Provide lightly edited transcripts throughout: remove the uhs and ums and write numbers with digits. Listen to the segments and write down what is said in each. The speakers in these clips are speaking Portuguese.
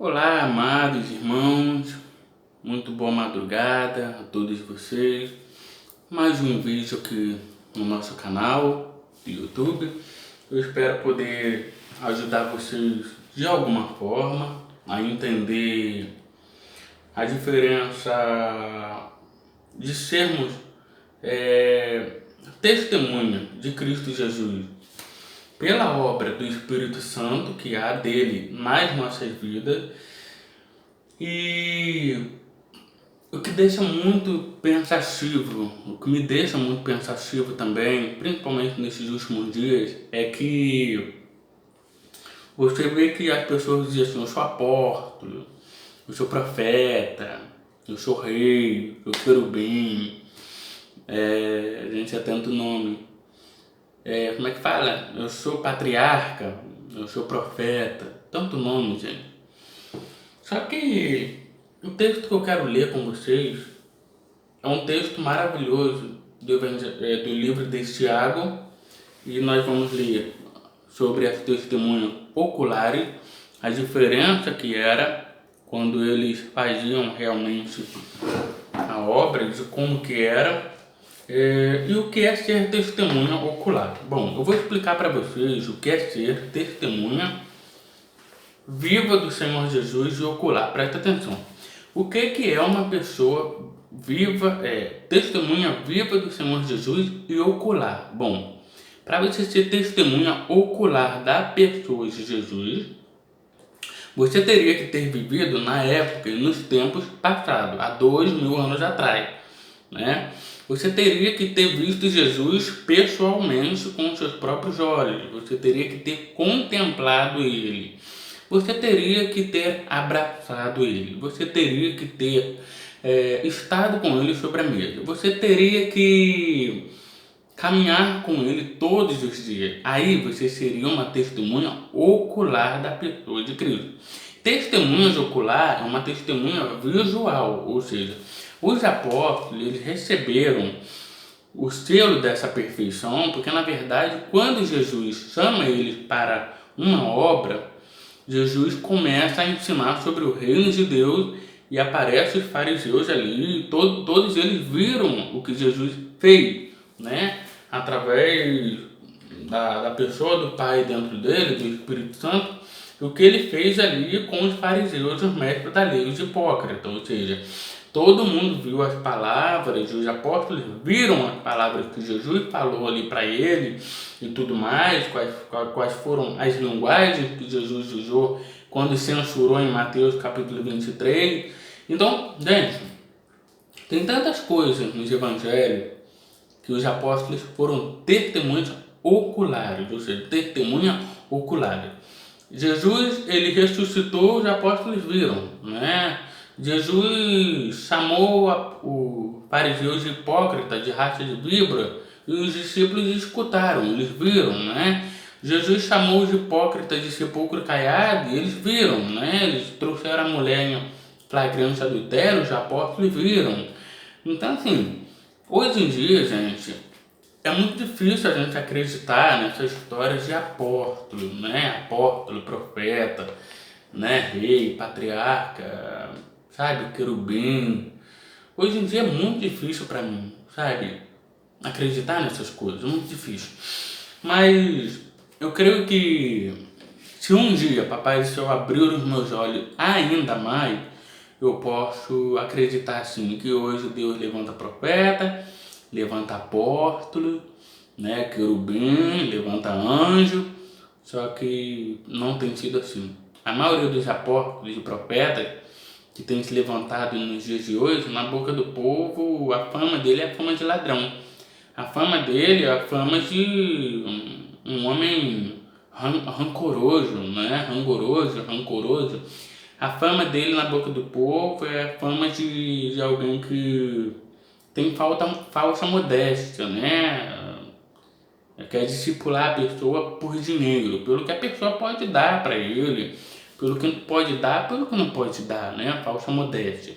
Olá, amados irmãos, muito boa madrugada a todos vocês. Mais um vídeo aqui no nosso canal do YouTube. Eu espero poder ajudar vocês de alguma forma a entender a diferença de sermos testemunha de Cristo Jesus pela obra do Espírito Santo que há dele nas nossas vidas, e o que me deixa muito pensativo também, principalmente nesses últimos dias, é que você vê que as pessoas dizem assim: eu sou apóstolo, eu sou profeta, eu sou rei, eu sou querubim, a gente já tanto nome. Como é que fala? Eu sou patriarca, eu sou profeta, tanto nome, gente. Só que o texto que eu quero ler com vocês é um texto maravilhoso do livro de Tiago, e nós vamos ler sobre as testemunhas oculares, a diferença que era quando eles faziam realmente a obra, de como que era. E o que é ser testemunha ocular? Bom, eu vou explicar para vocês o que é ser testemunha viva do Senhor Jesus e ocular. Presta atenção. O que é uma pessoa viva, testemunha viva do Senhor Jesus e ocular? Bom, para você ser testemunha ocular da pessoa de Jesus, você teria que ter vivido na época e nos tempos passados, há 2000 anos atrás, né? Você teria que ter visto Jesus pessoalmente com seus próprios olhos. Você teria que ter contemplado ele. Você teria que ter abraçado ele. Você teria que ter estado com ele sobre a mesa. Você teria que caminhar com ele todos os dias. Aí você seria uma testemunha ocular da pessoa de Cristo. Testemunha ocular é uma testemunha visual, ou seja, os apóstolos eles receberam o selo dessa perfeição, porque na verdade quando Jesus chama eles para uma obra, Jesus começa a ensinar sobre o reino de Deus e aparece os fariseus ali, e todos eles viram o que Jesus fez, né? Através da pessoa do Pai dentro dele, do Espírito Santo, o que ele fez ali com os fariseus, os mestres da lei, os hipócritas, ou seja, todo mundo viu as palavras, os apóstolos viram as palavras que Jesus falou ali para ele e tudo mais, quais foram as linguagens que Jesus usou quando censurou em Mateus capítulo 23. Então, gente, tem tantas coisas nos evangelhos que os apóstolos foram testemunhas oculares, ou seja, testemunha oculares. Jesus, ele ressuscitou, os apóstolos viram, né? Jesus chamou o fariseus de hipócrita, de raça de víbora, e os discípulos escutaram, eles viram, né? Jesus chamou os hipócritas de sepulcro caiado, e eles viram, né? Eles trouxeram a mulher em flagrante adultério, os apóstolos viram. Então, assim, hoje em dia, gente, é muito difícil a gente acreditar nessas histórias de apóstolo, né? Apóstolo, profeta, né? Rei, patriarca, sabe? Querubim. Hoje em dia é muito difícil para mim, sabe? Acreditar nessas coisas, é muito difícil. Mas eu creio que se um dia Papai do Céu abrir os meus olhos ainda mais, eu posso acreditar assim, que hoje Deus levanta profeta, levanta apóstolo, né, querubim, levanta anjo, só que não tem sido assim. A maioria dos apóstolos e profetas que tem se levantado nos dias de hoje, na boca do povo, a fama dele é a fama de ladrão. A fama dele é a fama de um homem rancoroso, né, rancoroso. A fama dele na boca do povo é a fama de alguém que tem falsa modéstia, né? Quer discipular a pessoa por dinheiro, pelo que a pessoa pode dar para ele, pelo que pode dar, pelo que não pode dar, né? Falsa modéstia.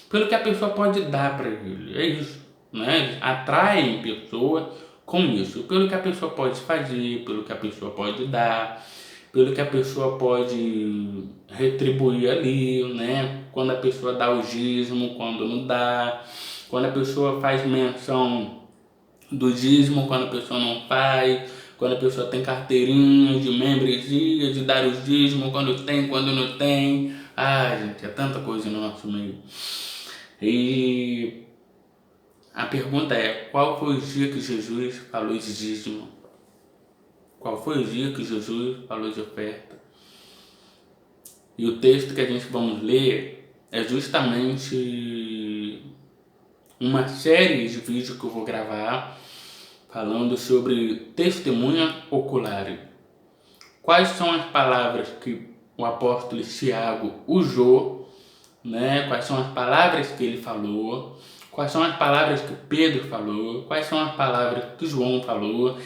Pelo que a pessoa pode dar para ele, é isso, né? Atraem pessoas com isso, pelo que a pessoa pode fazer, pelo que a pessoa pode dar, pelo que a pessoa pode retribuir ali, né? Quando a pessoa dá o dízimo, quando não dá, quando a pessoa faz menção do dízimo, quando a pessoa não faz, quando a pessoa tem carteirinha de membresia, de dar os dízimos, quando tem, quando não tem. Ah, gente, é tanta coisa no nosso meio. E a pergunta é, qual foi o dia que Jesus falou de dízimo? Qual foi o dia que Jesus falou de oferta? E o texto que a gente vamos ler é justamente uma série de vídeos que eu vou gravar falando sobre testemunha ocular. Quais são as palavras que o apóstolo Tiago usou, né? Quais são as palavras que ele falou, quais são as palavras que Pedro falou, quais são as palavras que João falou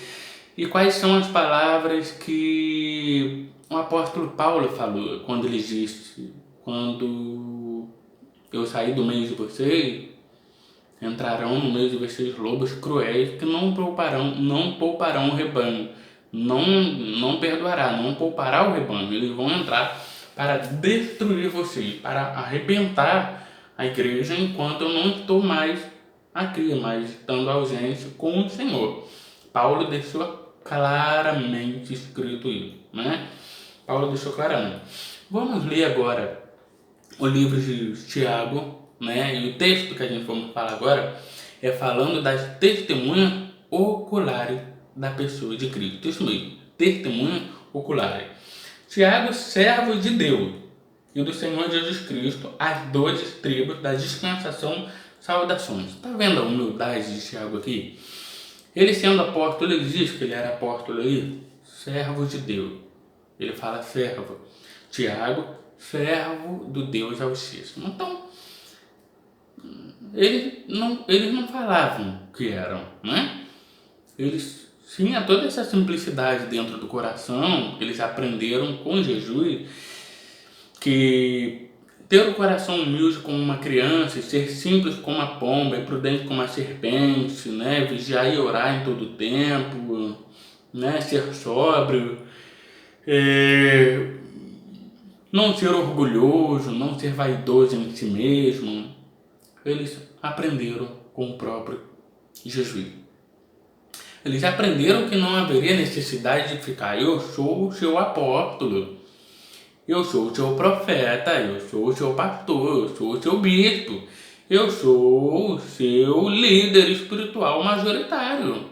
e quais são as palavras que o apóstolo Paulo falou quando ele disse: quando eu sair do meio de vocês, entrarão no meio de vocês lobos cruéis que não pouparão o rebanho, não perdoará, não poupará o rebanho. Eles vão entrar para destruir vocês, para arrebentar a igreja enquanto eu não estou mais aqui, mas estando ausente com o Senhor. Paulo deixou claramente escrito isso, né? Paulo deixou claramente. Vamos ler agora o livro de Tiago, né? E o texto que a gente vamos falar agora é falando das testemunhas oculares da pessoa de Cristo. Isso mesmo, testemunhas oculares. Tiago, servo de Deus e do Senhor Jesus Cristo, as 12 tribos da dispensação, saudações. Está vendo a humildade de Tiago aqui? Ele sendo apóstolo, ele diz que ele era apóstolo aí, servo de Deus. Ele fala servo. Tiago, servo do Deus Altíssimo. Então, eles não falavam que eram, né? Eles tinham toda essa simplicidade dentro do coração. Eles aprenderam com Jesus que ter o coração humilde como uma criança, ser simples como a pomba, e prudente como a serpente, né? Vigiar e orar em todo o tempo, né? Ser sóbrio, não ser orgulhoso, não ser vaidoso em si mesmo. Eles aprenderam com o próprio Jesus. Eles aprenderam que não haveria necessidade de ficar: eu sou o seu apóstolo, eu sou o seu profeta, eu sou o seu pastor, eu sou o seu bispo, eu sou o seu líder espiritual majoritário,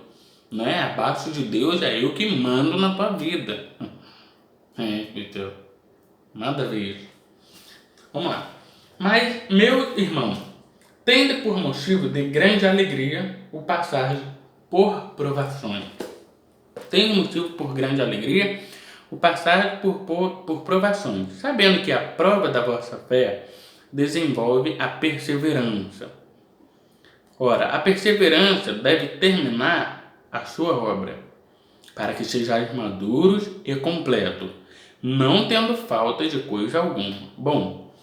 né? Abaixo de Deus é eu que mando na tua vida. Então, nada a ver isso. Vamos lá. Mas, meu irmão, tende por motivo de grande alegria o passar por provações. Tem motivo por grande alegria o passar por provações, sabendo que a prova da vossa fé desenvolve a perseverança. Ora, a perseverança deve terminar a sua obra, para que sejais maduros e completos, não tendo falta de coisa alguma. Bom,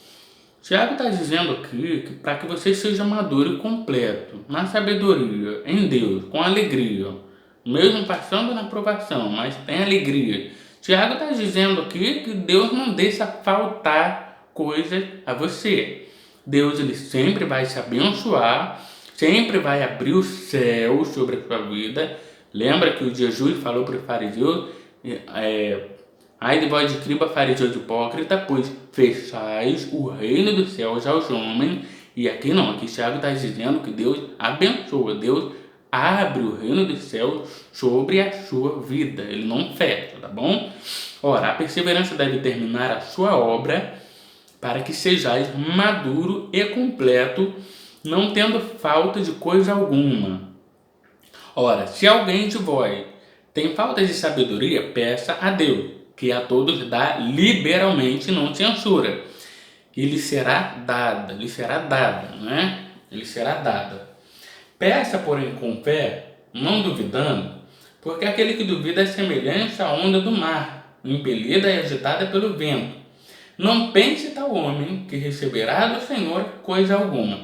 Tiago está dizendo aqui que para que você seja maduro e completo, na sabedoria, em Deus, com alegria, mesmo passando na provação, mas tem alegria. Tiago está dizendo aqui que Deus não deixa faltar coisas a você. Deus, ele sempre vai te abençoar, sempre vai abrir o céu sobre a sua vida. Lembra que o Jesus falou para os fariseus, ai de vós de escriba, fariseus hipócrita, pois fechais o reino dos céus aos homens. E aqui não, aqui Tiago está dizendo que Deus abençoa, Deus abre o reino dos céus sobre a sua vida, ele não fecha, tá bom? Ora, a perseverança deve terminar a sua obra, para que sejais maduro e completo, não tendo falta de coisa alguma. Ora, se alguém de vós tem falta de sabedoria, peça a Deus, que a todos dá liberalmente, não censura, e lhe será dada, né? Lhe será dada. Peça, porém, com fé, não duvidando, porque aquele que duvida é semelhante à onda do mar, impelida e agitada pelo vento. Não pense tal homem que receberá do Senhor coisa alguma.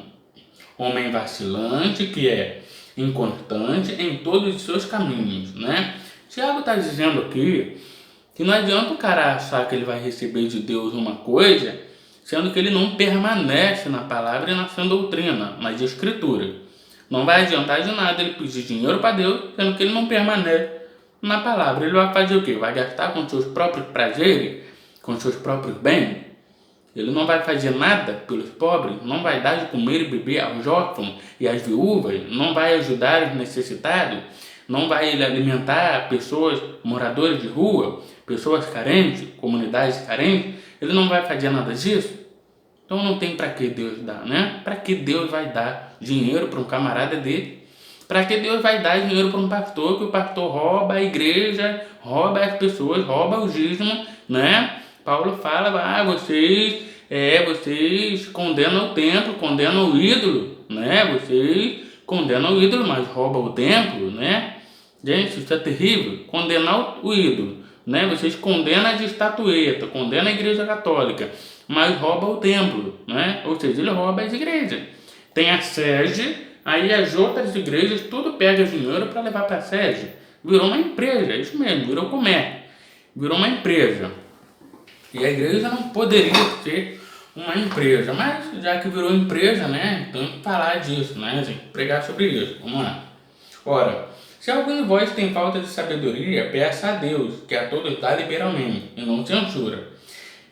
Homem vacilante, que é inconstante em todos os seus caminhos, né? Tiago está dizendo aqui Que não adianta o cara achar que ele vai receber de Deus uma coisa, sendo que ele não permanece na palavra e na sã doutrina, nas escrituras. Não vai adiantar de nada ele pedir dinheiro para Deus, sendo que ele não permanece na palavra. Ele vai fazer o quê? Vai gastar com seus próprios prazeres, com seus próprios bens? Ele não vai fazer nada pelos pobres, não vai dar de comer e beber aos órfãos e às viúvas, não vai ajudar os necessitados, não vai alimentar pessoas, moradores de rua, pessoas carentes, comunidades carentes. Ele não vai fazer nada disso? Então não tem para que Deus dar, né? Para que Deus vai dar dinheiro para um camarada dele? Para que Deus vai dar dinheiro para um pastor, que o pastor rouba a igreja, rouba as pessoas, rouba o dízimo, né? Paulo fala, vocês condenam o templo, condenam o ídolo, né? Vocês condenam o ídolo, mas roubam o templo, né? Gente, isso é terrível. Condenar o ídolo, né? Vocês condenam as estatuetas, condenam a igreja católica, mas roubam o templo, né? Ou seja, ele rouba as igrejas. Tem a sede, aí as outras igrejas tudo pega dinheiro para levar para a sede. Virou uma empresa, isso mesmo, virou comércio. Virou uma empresa. E a igreja não poderia ser uma empresa, mas já que virou empresa, né? Então tem que falar disso, né? Tem que pregar sobre isso. Vamos lá. Ora, se algum de vós tem falta de sabedoria, peça a Deus, que a todos dá liberalmente, e não censura.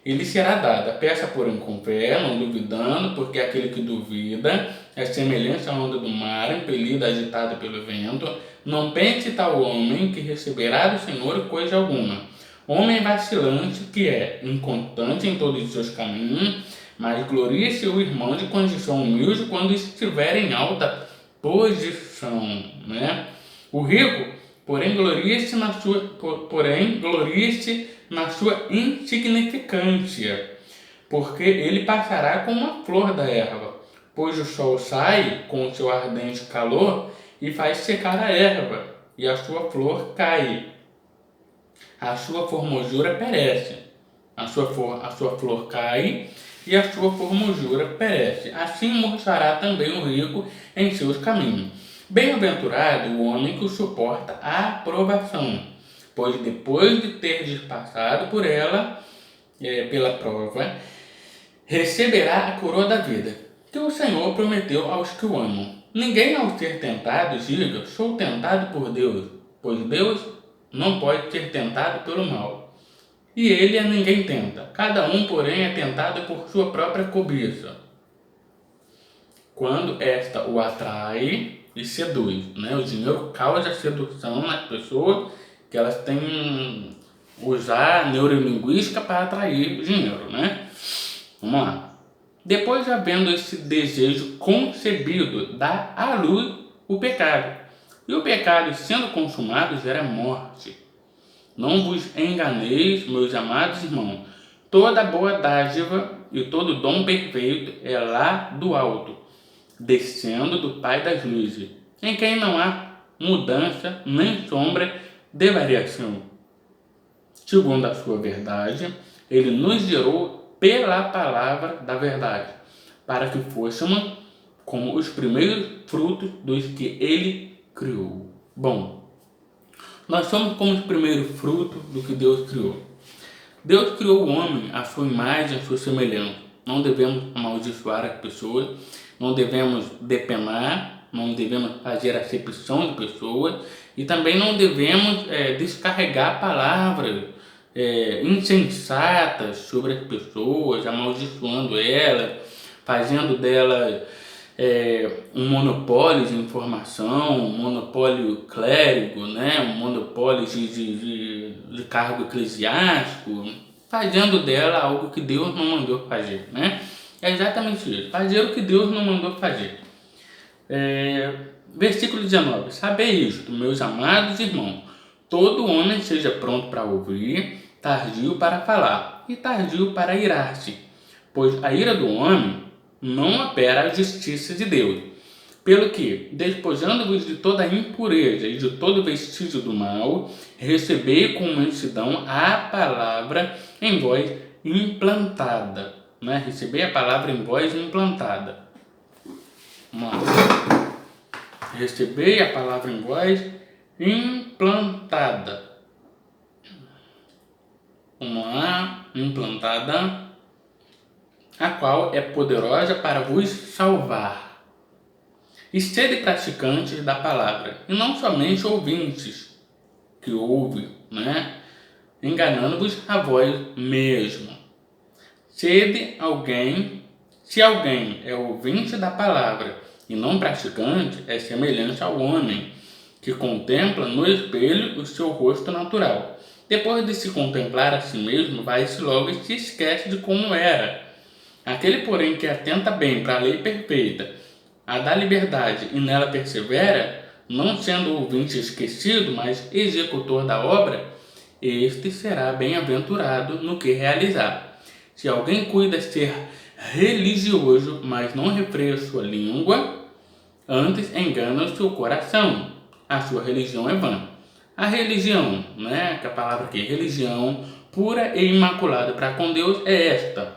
E lhe será dada. Peça, porém, com fé, não duvidando, porque aquele que duvida é semelhante à onda do mar, impelida, agitada pelo vento. Não pense tal homem que receberá do Senhor coisa alguma. Homem vacilante, que é inconstante em todos os seus caminhos, mas glorie-se o irmão de condição humilde quando estiver em alta posição, né? O rico, porém, glorie-se na sua insignificância, porque ele passará como uma flor da erva, pois o sol sai com o seu ardente calor e faz secar a erva, e a sua flor cai. A sua formosura perece. A sua flor cai e a sua formosura perece. Assim murchará também o rico em seus caminhos. Bem-aventurado o homem que suporta a provação, pois depois de ter passado por ela, pela prova, receberá a coroa da vida, que o Senhor prometeu aos que o amam. Ninguém ao ser tentado diga, sou tentado por Deus, pois Deus não pode ser tentado pelo mal. E ele a ninguém tenta. Cada um, porém, é tentado por sua própria cobiça, quando esta o atrai e seduz, né? O dinheiro causa sedução nas pessoas, que elas têm usar neurolinguística para atrair o dinheiro, né? Vamos lá. Depois, havendo esse desejo concebido, dá à luz o pecado. E o pecado, sendo consumado, gera morte. Não vos enganeis, meus amados irmãos. Toda boa dádiva e todo dom perfeito é lá do alto, descendo do Pai das luzes, em quem não há mudança nem sombra de variação. Segundo a sua verdade, ele nos gerou pela palavra da verdade, para que fôssemos como os primeiros frutos dos que ele criou. Bom, nós somos como os primeiros frutos do que Deus criou. Deus criou o homem à sua imagem, à sua semelhança. Não devemos amaldiçoar as pessoas, não devemos depenar, não devemos fazer acepção de pessoas e também não devemos descarregar palavras insensatas sobre as pessoas, amaldiçoando elas, fazendo delas um monopólio de informação, um monopólio clérigo, né? Um monopólio de cargo eclesiástico, fazendo dela algo que Deus não mandou fazer, né? É exatamente isso, fazer o que Deus não mandou fazer. Versículo 19: Sabei isto, meus amados irmãos, todo homem seja pronto para ouvir, tardio para falar e tardio para irar-se, pois a ira do homem não opera a justiça de Deus. Pelo que, despojando-vos de toda impureza e de todo vestígio do mal, recebei com mansidão a palavra em vós implantada. Né? Recebei a palavra em vós implantada. Vamos lá. Recebei a palavra em vós implantada. vamos lá, implantada, a qual é poderosa para vos salvar. E sede praticantes da palavra, e não somente ouvintes, que ouve, né? Enganando-vos a vós mesmo. Se alguém é ouvinte da palavra e não praticante, é semelhante ao homem que contempla no espelho o seu rosto natural. Depois de se contemplar a si mesmo, vai-se logo e se esquece de como era. Aquele, porém, que atenta bem para a lei perfeita, a da liberdade, e nela persevera, não sendo ouvinte esquecido, mas executor da obra, este será bem-aventurado no que realizar. Se alguém cuida ser religioso, mas não refreia sua língua, antes engana o seu coração, a sua religião é vã. A religião, né, que a palavra aqui, religião pura e imaculada para com Deus é esta.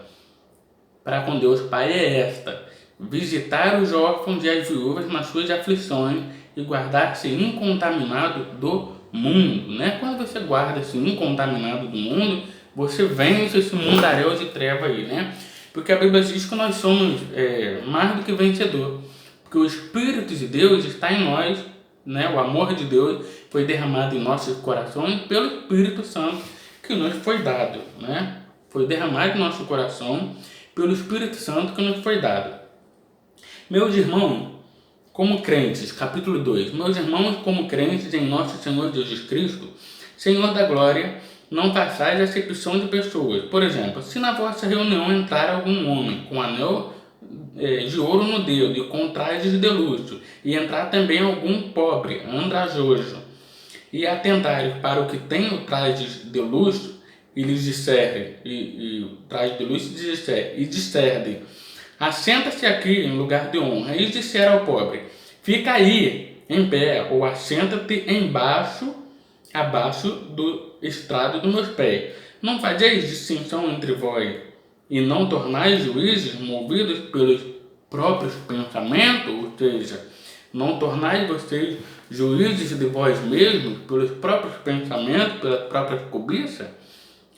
Para com Deus Pai é esta: visitar os órfãos e as viúvas nas suas aflições e guardar-se incontaminado do mundo, né? Quando você guarda-se incontaminado do mundo, você vence esse mundaréu de treva aí, né? Porque a Bíblia diz que nós somos mais do que vencedor, porque o Espírito de Deus está em nós, né? O amor de Deus foi derramado em nossos corações pelo Espírito Santo que nos foi dado, né? Foi derramado em nosso coração pelo Espírito Santo que nos foi dado. Meus irmãos, como crentes, capítulo 2, meus irmãos, como crentes em nosso Senhor Jesus Cristo, Senhor da glória, não façais acepção de pessoas. Por exemplo, se na vossa reunião entrar algum homem com anel de ouro no dedo e com trajes de luxo, e entrar também algum pobre, andrajoso, e atentarem para o que tem o trajes de luxo, e lhes disserem, e traje de luxo e disserem, assenta-se aqui em lugar de honra, e disser ao pobre, fica aí em pé, ou assenta-te abaixo do estrado dos meus pés. Não fazeis distinção entre vós, e não tornais juízes movidos pelos próprios pensamentos, ou seja, não tornais vocês juízes de vós mesmos pelos próprios pensamentos, pelas próprias cobiças?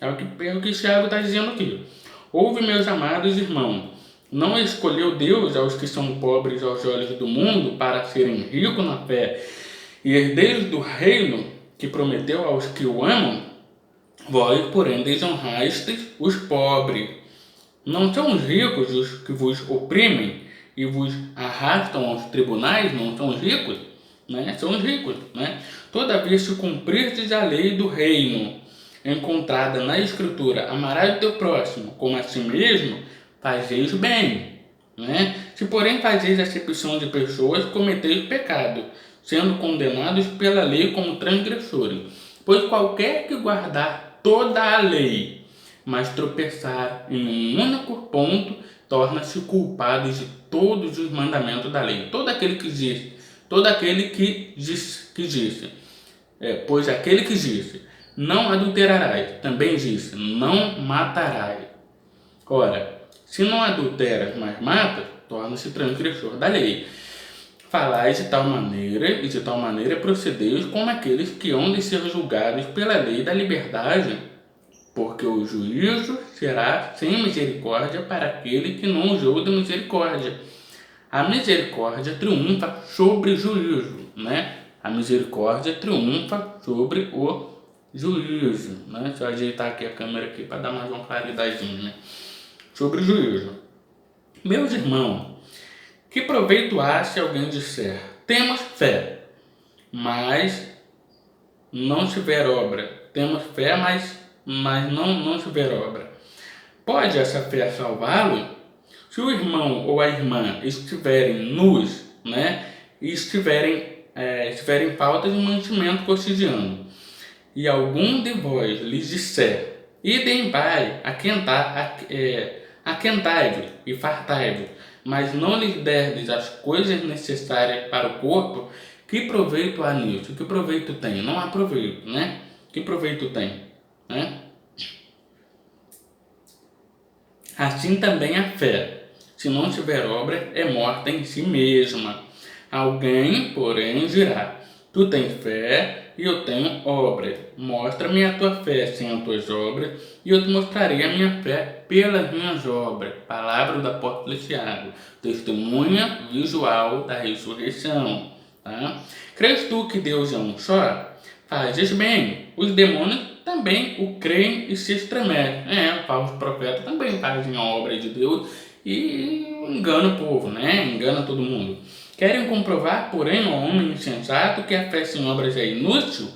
É o que Tiago está dizendo aqui. Ouve, meus amados irmãos, não escolheu Deus aos que são pobres aos olhos do mundo para serem ricos na fé e herdeiros do reino que prometeu aos que o amam? Vós, porém, desonrastes os pobres. Não são os ricos os que vos oprimem e vos arrastam aos tribunais? Não são os ricos? Né? São os ricos. Né? Todavia, se cumprirdes a lei do reino, encontrada na Escritura, amarás o teu próximo como a si mesmo, fazeis bem. Né? Se, porém, fazeis acepção de pessoas, cometeis pecado, sendo condenados pela lei como transgressores. Pois qualquer que guardar toda a lei, mas tropeçar em um único ponto, torna-se culpado de todos os mandamentos da lei. Todo aquele que disse, pois aquele que disse, não adulterarás, também disse, não matarás. Ora, se não adulteras, mas matas, torna-se transgressor da lei. Falais de tal maneira, e de tal maneira procedeis como aqueles que hão de ser julgados pela lei da liberdade, porque o juízo será sem misericórdia para aquele que não usou de misericórdia. A misericórdia triunfa sobre o juízo, né? A misericórdia triunfa sobre o juízo, né? Deixa eu ajeitar aqui a câmera aqui para dar mais uma claridadezinha, né? Sobre o juízo. Meus irmãos, que proveito há se alguém disser, temos fé, mas não tiver obra? Temos fé, mas não tiver obra. Pode essa fé salvá-lo? Se o irmão ou a irmã estiverem nus, né, e estiverem em falta de mantimento cotidiano, e algum de vós lhes disser, ide em paz, aquentai-vos e fartai-vos, mas não lhes derdes as coisas necessárias para o corpo, que proveito há nisso? Que proveito tem? Não há proveito, né? Que proveito tem? Né? Assim também a fé, se não tiver obra, é morta em si mesma. Alguém, porém, dirá, tu tens fé e eu tenho obras. Mostra-me a tua fé sem as tuas obras, e eu te mostrarei a minha fé pelas minhas obras. Palavra do apóstolo Tiago, testemunha visual da ressurreição. Tá? Crês tu que Deus é um só? Fazes bem. Os demônios também o creem e se estremecem. Falsos profetas também fazem a obra de Deus e enganam o povo, engana todo mundo. Querem comprovar, porém, ao homem insensato que a fé sem obras é inútil?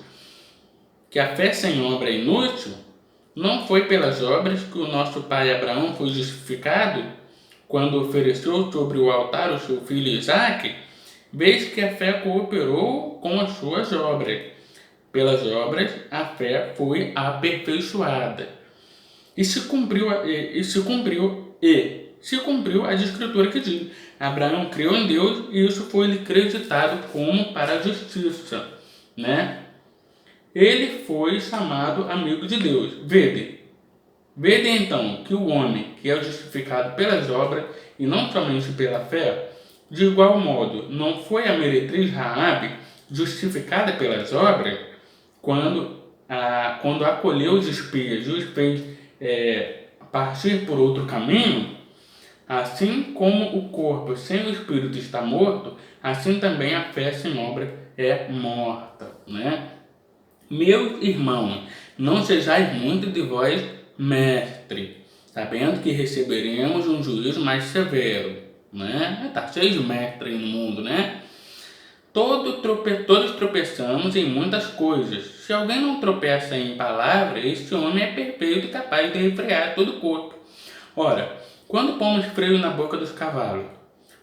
Que a fé sem obra é inútil? Não foi pelas obras que o nosso pai Abraão foi justificado quando ofereceu sobre o altar o seu filho Isaque? Vês que a fé cooperou com as suas obras. Pelas obras, a fé foi aperfeiçoada. Se cumpriu a escritura que diz: Abraão creu em Deus e isso foi-lhe creditado como para a justiça, Ele foi chamado amigo de Deus. Vede então que o homem que é justificado pelas obras e não somente pela fé, de igual modo, não foi a meretriz Raabe justificada pelas obras quando acolheu os espias e os fez partir por outro caminho? Assim como o corpo sem o espírito está morto, assim também a fé sem obra é morta, Meus irmãos, não sejais muito de vós mestre, sabendo que receberemos um juízo mais severo, Tá cheio de mestre no mundo, Todos tropeçamos em muitas coisas. Se alguém não tropeça em palavra, este homem é perfeito e capaz de refrear todo o corpo. Ora, quando pomos freio na boca dos cavalos,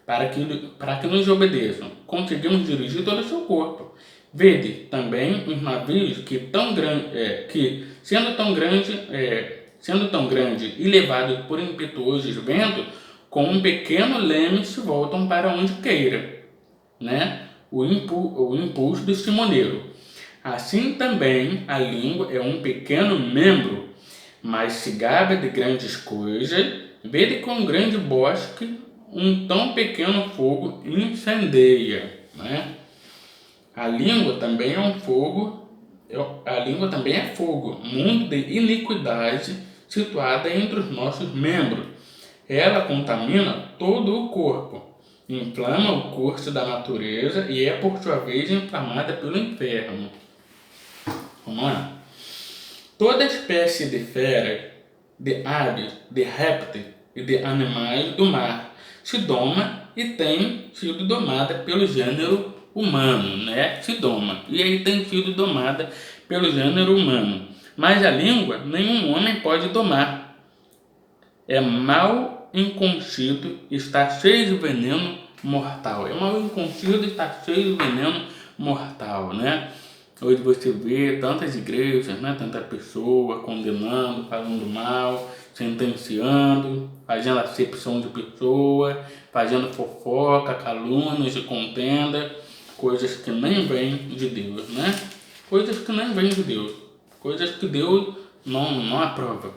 para que nos obedeçam, conseguimos dirigir todo o seu corpo. Vede também os navios que sendo tão grande e levados por impetuosos ventos, com um pequeno leme se voltam para onde queira, o impulso do timoneiro. Assim também a língua é um pequeno membro, mas se gaba de grandes coisas. Vede com grande bosque um tão pequeno fogo incendeia, A língua também é fogo, mundo de iniquidade situada entre os nossos membros. Ela contamina todo o corpo, inflama o curso da natureza e é, por sua vez, inflamada pelo inferno. Vamos lá. Toda espécie de feras, de aves, de répteis e de animais do mar se doma e tem sido domada pelo gênero humano, Se doma. E aí tem sido domada pelo gênero humano. Mas a língua nenhum homem pode domar. É mal incontido, está cheio de veneno mortal. É mal incontido, está cheio de veneno mortal, Hoje você vê tantas igrejas, tanta pessoa condenando, falando mal, sentenciando, fazendo acepção de pessoa, fazendo fofoca, calúnias e contenda, coisas que nem vêm de Deus, Coisas que nem vêm de Deus, coisas que Deus não aprova,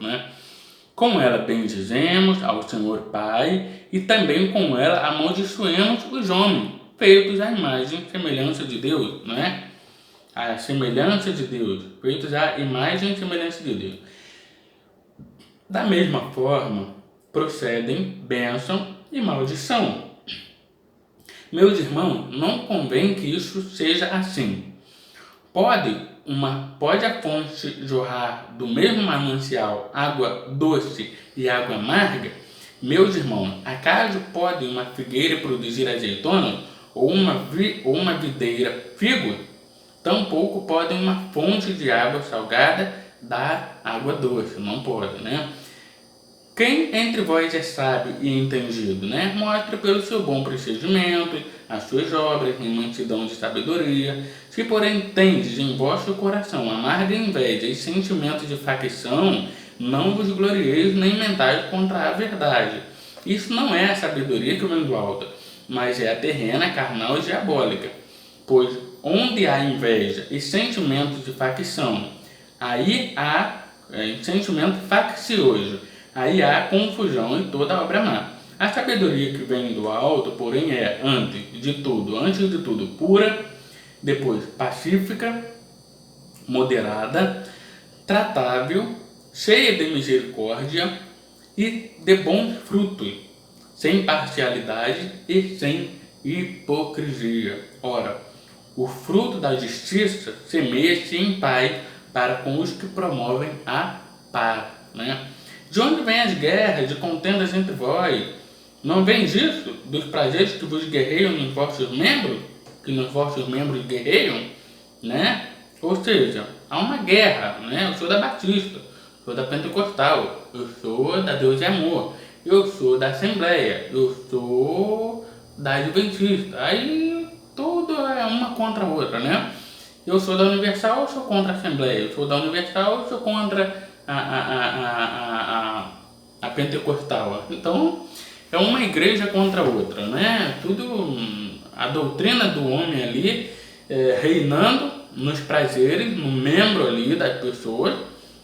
Com ela bendizemos ao Senhor Pai e também com ela amaldiçoemos os homens, feitos à imagem e semelhança de Deus, A semelhança de Deus, feitos à imagem e semelhança de Deus. Da mesma forma, procedem bênção e maldição. Meus irmãos, não convém que isso seja assim. Pode a fonte jorrar do mesmo manancial água doce e água amarga? Meus irmãos, acaso pode uma figueira produzir azeitona ou uma videira figo? Tampouco pode uma fonte de água salgada dar água doce, não pode, Quem entre vós é sábio e entendido, Mostra pelo seu bom procedimento, as suas obras em mansidão de sabedoria. Se porém tendes em vosso coração amarga inveja e sentimento de facção, não vos glorieis nem mentais contra a verdade. Isso não é a sabedoria que vem do alto, mas é a terrena, carnal e diabólica. Pois onde há inveja e sentimentos de facção, aí há sentimento faccioso, aí há confusão e toda obra má. A sabedoria que vem do alto, porém, é, antes de tudo, pura, depois pacífica, moderada, tratável, cheia de misericórdia e de bons frutos, sem parcialidade e sem hipocrisia. Ora, o fruto da justiça semeia-se em paz para com os que promovem a paz. Né? De onde vêm as guerras e contendas entre vós? Não vem disso, dos prazeres que vos guerreiam nos vossos membros? Que nos vossos membros guerreiam? Né? Ou seja, há uma guerra. Né? Eu sou da Batista, sou da Pentecostal, eu sou da Deus e Amor, eu sou da Assembleia, eu sou da Adventista. Aí tudo é uma contra a outra, né? Eu sou da Universal, eu sou contra a Assembleia. Eu sou da Universal, eu sou contra a Pentecostal. Então, é uma igreja contra a outra, né? Tudo, a doutrina do homem ali reinando nos prazeres, no membro ali das pessoas,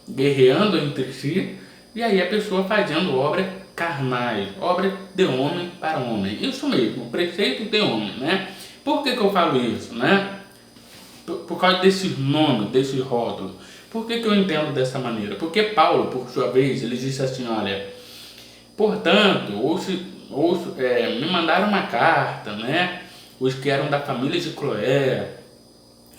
guerreando entre si, e aí a pessoa fazendo obras carnais, obras de homem para homem. Isso mesmo, preceito de homem, né? Por que eu falo isso, né? Por causa desses nomes, desses rótulos. Por que eu entendo dessa maneira? Porque Paulo, por sua vez, ele disse assim, olha, portanto, me mandaram uma carta, né? Os que eram da família de Cloé,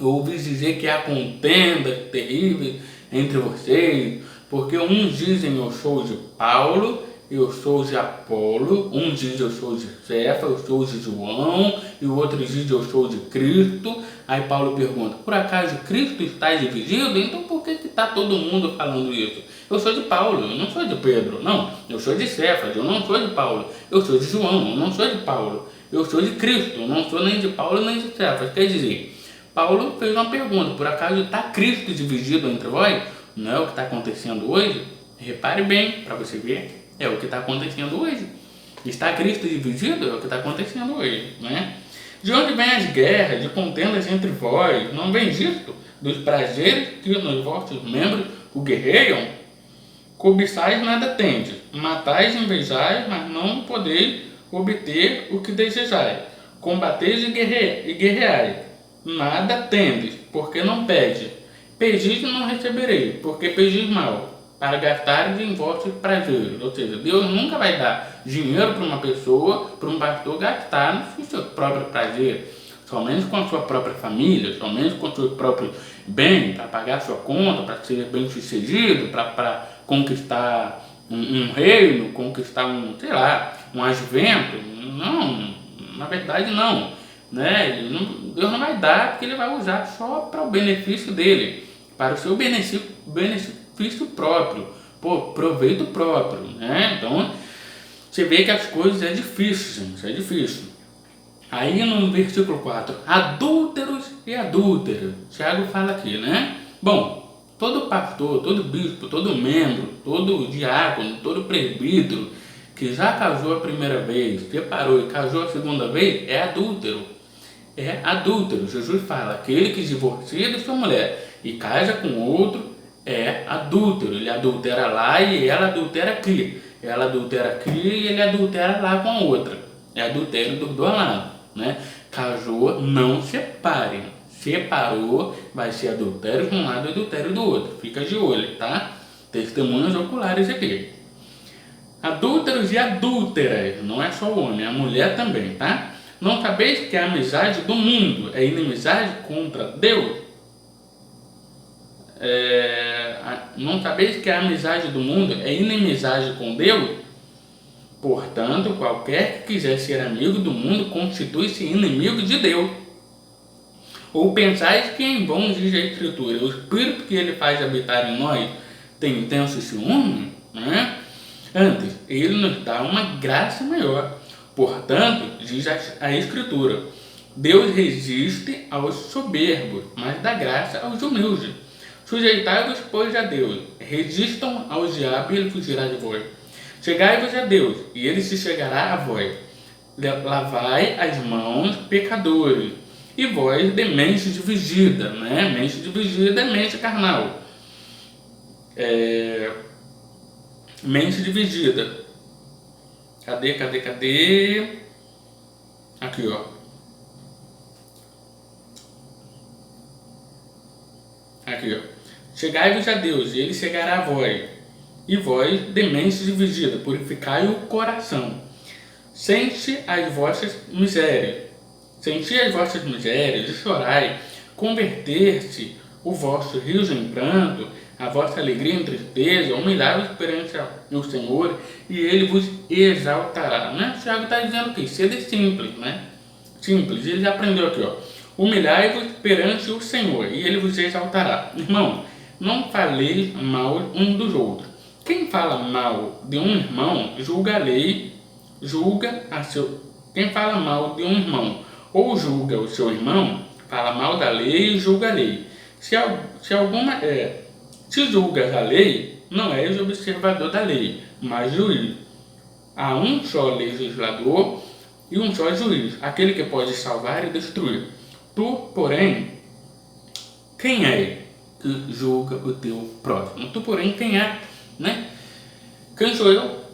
ouvi dizer que há contenda terrível entre vocês, porque uns dizem eu sou de Paulo, eu sou de Apolo, um diz eu sou de Cefa, eu sou de João, e o outro diz eu sou de Cristo. Aí Paulo pergunta, por acaso Cristo está dividido? Então por que está todo mundo falando isso? Eu sou de Paulo, eu não sou de Pedro, não, eu sou de Cefas, eu não sou de Paulo, eu sou de João, eu não sou de Paulo, eu sou de Cristo, eu não sou nem de Paulo nem de Cefas. Quer dizer, Paulo fez uma pergunta, por acaso está Cristo dividido entre vós? Não é o que está acontecendo hoje? Repare bem, para você ver, é o que está acontecendo hoje. Está Cristo dividido? É o que está acontecendo hoje, né? De onde vêm as guerras, de contendas entre vós? Não vem disto? Dos prazeres que nos vossos membros o guerreiam? Cobiçais nada tendes, matais e invejais, mas não podeis obter o que desejais. Combateis e guerreais, nada tendes, porque não pede. Pedis e não recebereis, porque pedis mal, para gastar em vossos prazeres. Ou seja, Deus nunca vai dar dinheiro para uma pessoa, para um pastor gastar no seu próprio prazer, somente com a sua própria família, somente com o seu próprio bem, para pagar a sua conta, para ser bem sucedido, para conquistar um reino, conquistar um advento. Não, na verdade não. Né? Deus não vai dar porque ele vai usar só para o benefício dele, para o seu benefício próprio, proveito próprio. Né? Então, você vê que as coisas é difícil, gente, é difícil. Aí no versículo 4, adúlteros e adúlteras, Tiago fala aqui, né? Bom, todo pastor, todo bispo, todo membro, todo diácono, todo presbítero que já casou a primeira vez, separou e casou a segunda vez, é adúltero. É adúltero. Jesus fala, aquele que divorcia de sua mulher e casa com outro é adúltero. Ele adultera lá e ela adultera aqui. Ela adultera aqui e ele adultera lá com a outra. É adultério dos dois lados, né? Casou, não separem. Separou, vai ser adultério de um lado e adultério do outro. Fica de olho, tá? Testemunhas oculares aqui. Adúlteros e adúlteras, não é só o homem, a mulher também, tá? Não sabeis que a amizade do mundo é inimizade contra Deus? Não sabeis que a amizade do mundo é inimizade com Deus? Portanto, qualquer que quiser ser amigo do mundo constitui-se inimigo de Deus. Ou pensais que em vão diz a Escritura, o Espírito que ele faz habitar em nós tem intenso ciúme, né? Antes, ele nos dá uma graça maior. Portanto, diz a Escritura, Deus resiste aos soberbos, mas dá graça aos humildes. Sujeitai-vos, pois, a Deus, resistam ao diabo e ele fugirá de vós. Chegai-vos a Deus, e ele se chegará a vós. Lavai as mãos, pecadores, e vós de mente dividida, né? Mente dividida é mente carnal. Mente dividida. Cadê? Aqui, ó. Aqui, ó. Chegai-vos a Deus, e ele chegará a vós. E vós, dementes de vigília, purificai o coração. Sente as vossas misérias. Senti as vossas misérias e chorai. Converter-se o vosso riso em pranto, a vossa alegria em tristeza, humilhai-vos perante o Senhor, e ele vos exaltará. Né? O Tiago está dizendo aqui, sede simples, né? Simples. Ele já aprendeu aqui, ó. Humilhai-vos perante o Senhor, e ele vos exaltará. Irmão, não faleis mal um dos outros. Quem fala mal de um irmão, julga a lei, julga a seu... Quem fala mal de um irmão, ou julga o seu irmão, fala mal da lei e julga a lei. Se julgas a lei, não és observador da lei, mas juiz. Há um só legislador e um só juiz, aquele que pode salvar e destruir. Tu, porém, quem é que julga o teu próximo? Tu, porém, quem é, né? Quem sou eu?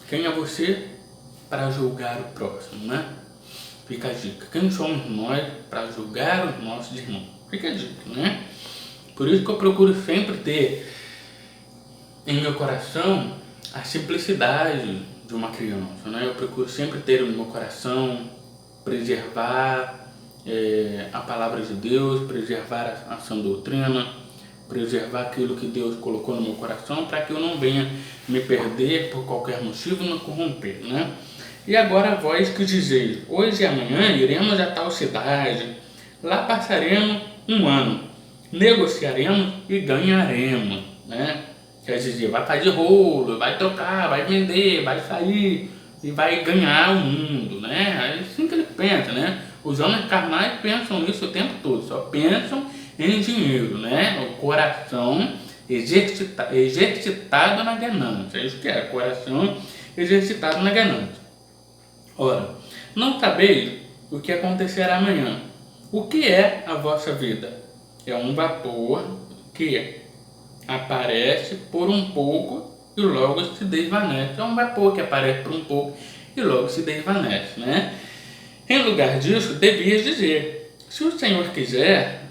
Quem é você para julgar o próximo, né? Fica a dica. Quem somos nós para julgar os nossos irmãos? Fica a dica, né? Por isso que eu procuro sempre ter em meu coração a simplicidade de uma criança, né? Eu procuro sempre ter no meu coração, preservar a palavra de Deus, preservar a sã doutrina, preservar aquilo que Deus colocou no meu coração, para que eu não venha me perder por qualquer motivo e me corromper, né? E agora vós que dizeis, hoje e amanhã iremos a tal cidade, lá passaremos um ano, negociaremos e ganharemos, né? Quer dizer, vai fazer rolo, vai trocar, vai vender, vai sair e vai ganhar o mundo, né? É assim que ele pensa, né? Os homens carnais pensam nisso o tempo todo, só pensam em dinheiro, né? O coração exercitado na ganância, é isso que é, coração exercitado na ganância. Ora, não sabeis o que acontecerá amanhã. O que é a vossa vida? É um vapor que aparece por um pouco e logo se desvanece. É um vapor que aparece por um pouco e logo se desvanece, né? Em lugar disso, devias dizer, se o Senhor quiser,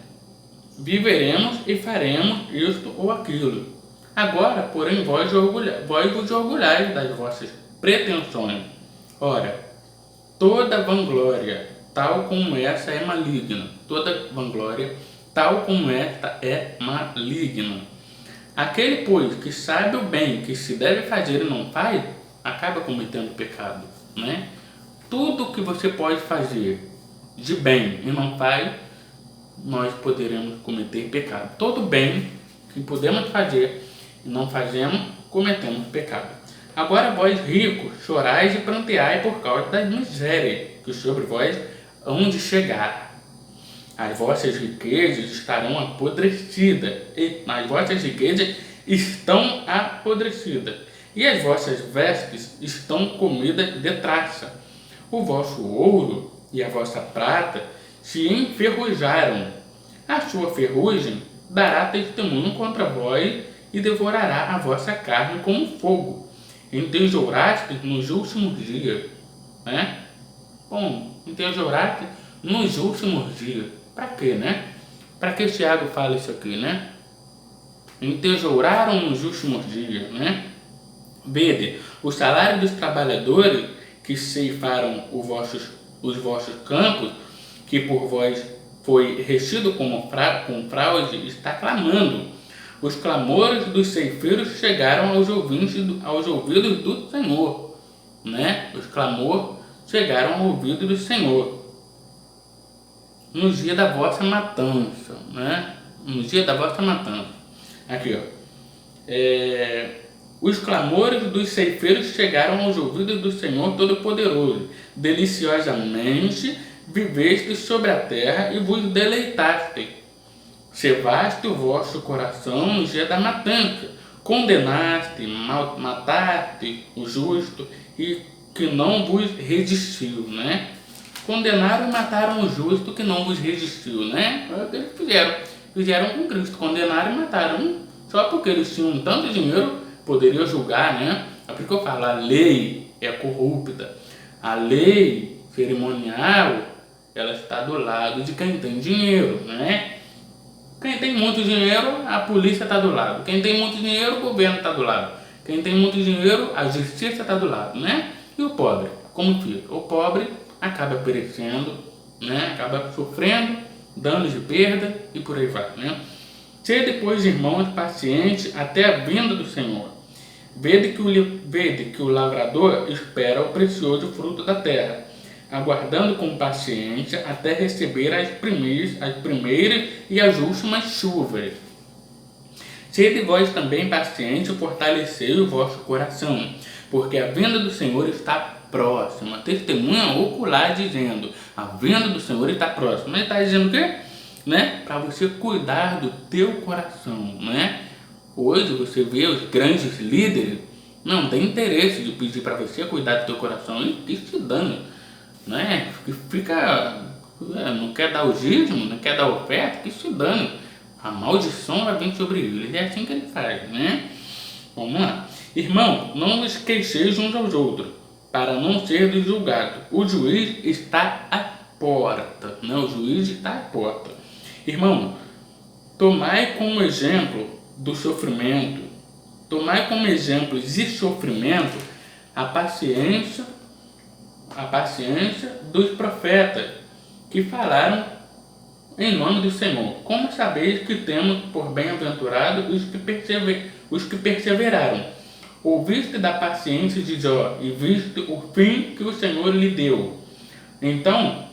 viveremos e faremos isto ou aquilo. Agora, porém, vós vos orgulhais das vossas pretensões. Ora, toda vanglória, tal como essa, é maligna. Toda vanglória, tal como esta, é maligna. Aquele, pois, que sabe o bem que se deve fazer e não faz, acaba cometendo pecado, né? Tudo que você pode fazer de bem e não faz, nós poderemos cometer pecado. Todo bem que podemos fazer e não fazemos, cometemos pecado. Agora vós ricos, chorais e pranteai por causa das misérias que sobre vós hão de chegar. As vossas riquezas estarão apodrecidas, e as vossas riquezas estão apodrecidas, e as vossas vestes estão comidas de traça. O vosso ouro e a vossa prata se enferrujaram. A sua ferrugem dará testemunho contra vós e devorará a vossa carne como fogo. Entesourastes nos últimos dias, né? Bom, entesourastes nos últimos dias. Para quê, né? Para que Tiago fala isso aqui, né? Entesouraram nos últimos dias, né? Vede, o salário dos trabalhadores que ceifaram os vossos campos, que por vós foi retido com fraude, está clamando. Os clamores dos ceifeiros chegaram aos ouvidos do Senhor, né? Os clamores chegaram ao ouvido do Senhor. No dia da vossa matança, né? No dia da vossa matança. Aqui, ó. Os clamores dos ceifeiros chegaram aos ouvidos do Senhor Todo-Poderoso. Deliciosamente vivestes sobre a terra e vos deleitaste. Cevaste o vosso coração no dia da matança. Condenaste, mataste o justo e que não vos resistiu, né? Condenaram e mataram o justo que não vos resistiu, né? É o que eles fizeram. Fizeram com Cristo, condenaram e mataram. Só porque eles tinham tanto dinheiro, poderiam julgar, né? É porque eu falo, a lei é corrupta. A lei cerimonial, ela está do lado de quem tem dinheiro, né? Quem tem muito dinheiro, a polícia está do lado. Quem tem muito dinheiro, o governo está do lado. Quem tem muito dinheiro, a justiça está do lado, né? E o pobre, como fica? O pobre acaba perecendo, né? Acaba sofrendo danos de perda e por aí vai, né? Sede, pois, irmãos, pacientes até a vinda do Senhor. Vede que o lavrador espera o precioso fruto da terra, aguardando com paciência até receber as primeiras e as últimas chuvas. Sede vós também pacientes e fortalecei o vosso coração, porque a vinda do Senhor está próxima. Testemunha ocular dizendo, a vinda do Senhor está próxima. Ele está dizendo o quê? Né? Para você cuidar do teu coração, né? Hoje você vê os grandes líderes não tem interesse de pedir para você cuidar do teu coração e se dando, né? Fica, não quer dar o dízimo, não quer dar a oferta, que se dane. A maldição vai vir sobre ele. É assim que ele faz, né? Vamos lá. Irmão, não vos queixeis uns aos outros, para não ser julgado. O juiz está à porta, né? O juiz está à porta. Irmão, tomai como exemplo do sofrimento, tomai como exemplo de sofrimento a paciência dos profetas que falaram em nome do Senhor. Como sabeis que temos por bem-aventurados os que perseveraram? Ouviste da paciência de Jó e viste o fim que o Senhor lhe deu. Então,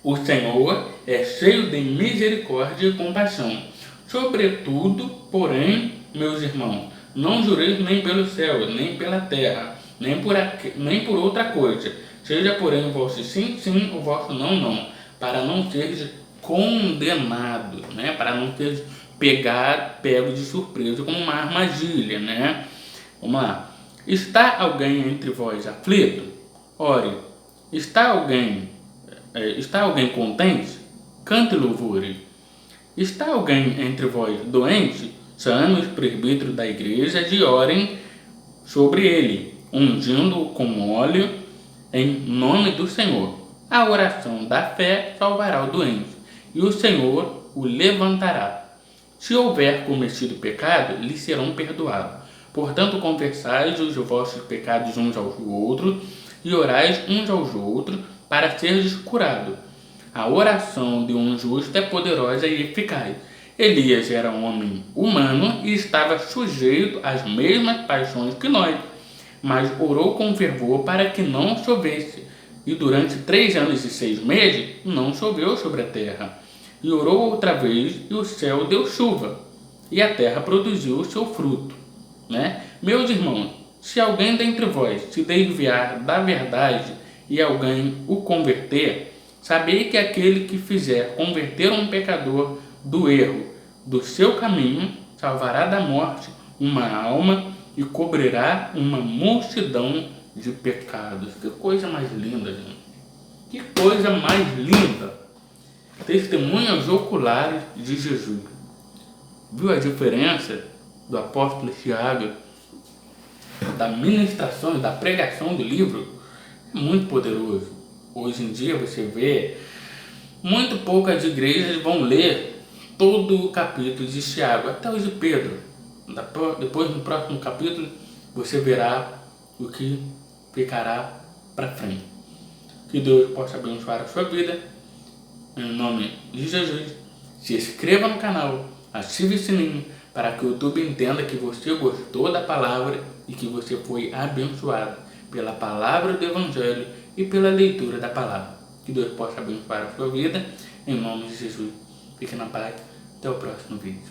o Senhor é cheio de misericórdia e compaixão. Sobretudo, porém, meus irmãos, não jureis nem pelo céu, nem pela terra, nem por outra coisa. Seja, porém, o vosso sim, sim, o vosso não, não, para não seres condenados, né? Para não seres pego de surpresa como uma armadilha, né? Vamos lá. Está alguém entre vós aflito? Ore. Está alguém contente? Cante louvores. Está alguém entre vós doente? Chame os presbíteros da igreja e orem sobre ele, ungindo-o com óleo em nome do Senhor. A oração da fé salvará o doente, e o Senhor o levantará. Se houver cometido pecado, lhe serão perdoados. Portanto, confessai os vossos pecados uns aos outros e orais uns aos outros para seres curados. A oração de um justo é poderosa e eficaz. Elias era um homem humano e estava sujeito às mesmas paixões que nós, mas orou com fervor para que não chovesse. E durante 3 anos e 6 meses não choveu sobre a terra. E orou outra vez e o céu deu chuva, e a terra produziu o seu fruto. Né? Meus irmãos, se alguém dentre vós se desviar da verdade e alguém o converter, sabei que aquele que fizer converter um pecador do erro do seu caminho, salvará da morte uma alma e cobrirá uma multidão de pecados. Que coisa mais linda, gente. Que coisa mais linda. Testemunhas oculares de Jesus. Viu a diferença do apóstolo Tiago, da ministração e da pregação do livro? É muito poderoso. Hoje em dia você vê muito poucas igrejas vão ler todo o capítulo de Tiago, até o de Pedro. Depois, no próximo capítulo, você verá o que ficará para frente. Que Deus possa abençoar a sua vida. Em nome de Jesus, se inscreva no canal, ative o sininho para que o YouTube entenda que você gostou da palavra e que você foi abençoado pela palavra do Evangelho e pela leitura da palavra. Que Deus possa abençoar a sua vida. Em nome de Jesus. Fique na paz. Até o próximo vídeo.